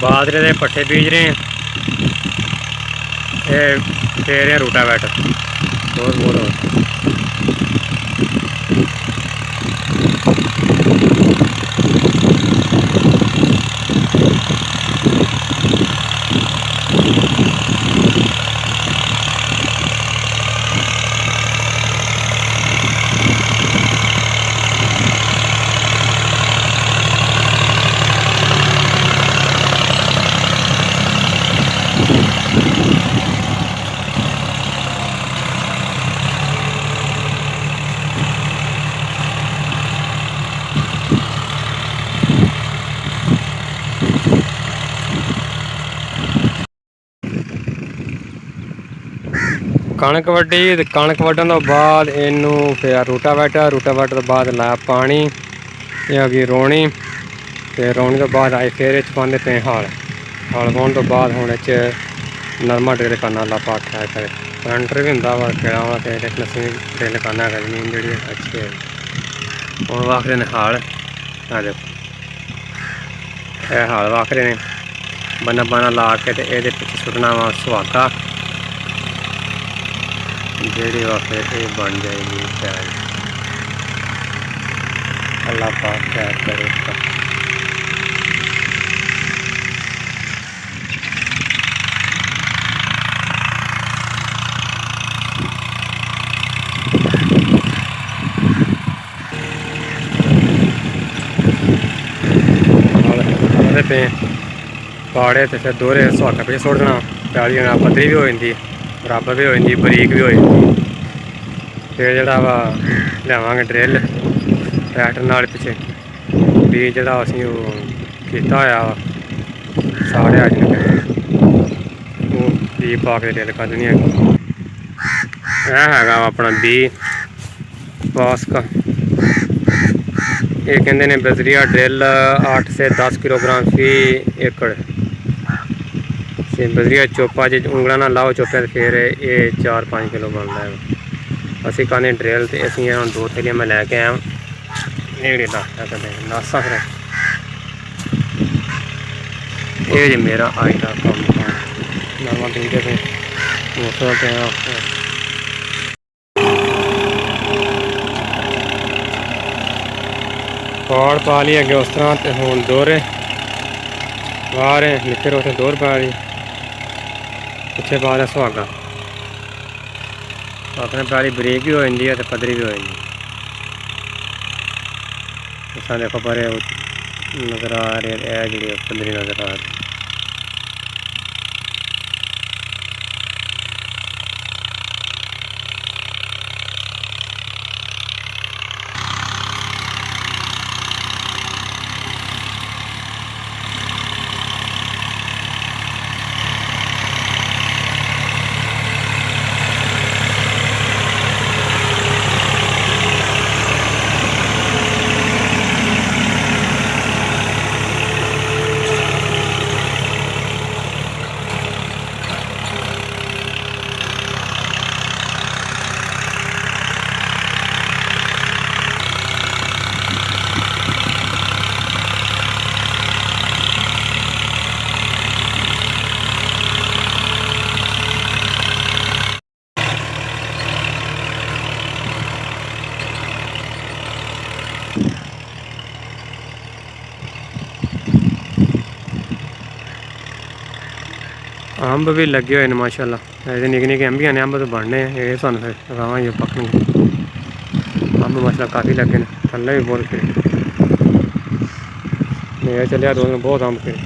बाजरे के पट्ठे बीज रहे हैं, ये फेर रहे हैं रूटावेटर। बहुत बहुत कणक वड्डी। कणक वड्डण तो बाद इनू फिर रूटावेटर तो बाद लाया पानी, ये आ गई रोनी। तो रोनी तो बाद आए फिर पाते पे हल पाने तो बाद हूँ नरमा ड्रिल करना ला पाठा करे पेंटर भी होंगे वा केड़ा वा फिर एक नस्मी ड्रिल करना है जमीन जी अच्छी है। हूँ वाखरे ने हल आ देखो यह हल वाखरे ने बना बना ला के ये पिछे सुटना वा सुहागा जी वा फिर ये बन जाएगी तैयार। अल्लाह पाक तैयार करे इसका। पे पाड़े तो फिर दोहरे सुहागा पिछे सुट देना पैली पतली भी हो जाती बराबर भी हो जाती बरीक भी हो जाती। फिर जोड़ा वा लियावांगे ड्रिल ट्रैक्टर नाल पिछे बीज जोड़ा असीं किया होया वा साढ़े अज वो बीज पा के ड्रिल कर देनी है। है अपना बी पास का ये कहते हैं बजरिया ड्रिल 8 से 10 किलोग्राम फी एकड़। बजरिया चोपा जो उंगलों ना लाओ चोपे तो फिर ये 4-5 किलो बनता है। असी कहने ड्रिल तो असी हम 2 थैलियां मैं लैके आया नेड़े नासा फिर ये जी मेरा अज का कम नवा तरीके से मोटर पे पाड़ पा ली अगे उस तरह तो हूँ दोहरे बाहर निक्के उसे दोहर पा ली पिछे पा लिया सुहागा। अपने पैली बरीक भी हो जाती है तो पद्धरी भी हो जाती है। देखो पर नज़र आ रही है जी पद्धरी नज़र आ रही। अंब भी लगे हुए हैं माशाल्लाह। ऐसे निके निके अंबियां ने अंब तो बनने ये सानू फिर लगावा ये पकने अंब माशाल्लाह काफ़ी लगे ने थल्ले भी बहुत खिड़े मेरे चलिया दो बहुत अंब खिड़े।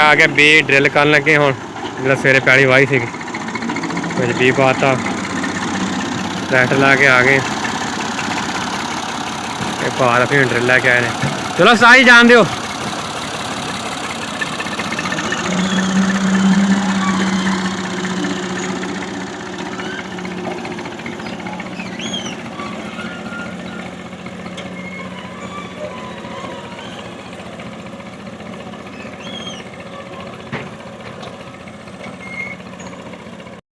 आगे बी ड्रिल कर लगे हूँ जो सवेरे पैली वाही थी कुछ बी पाता ट्रैक्टर ला के आ गए बाहर फिर ड्रिल लैके आए। चलो साई जान दो।